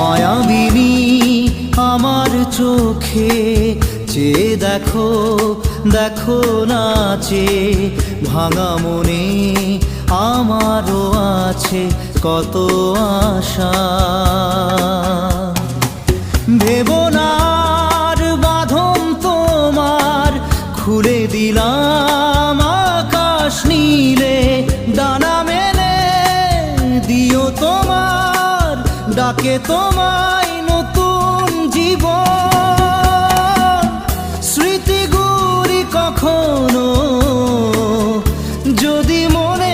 মায়াবিনী আমার চোখে চেয়ে দেখো, দেখো নাচে ভাঙা মনে আমারও আছে কত আশা। ভেবো না আর বাঁধন তোমার, খুলে দিলাম আকাশ নীলে, ডানা মেলে দিও তোমার ডাকে তোমায় নতুন জীবন। স্মৃতিগুলি কখনো যদি মনে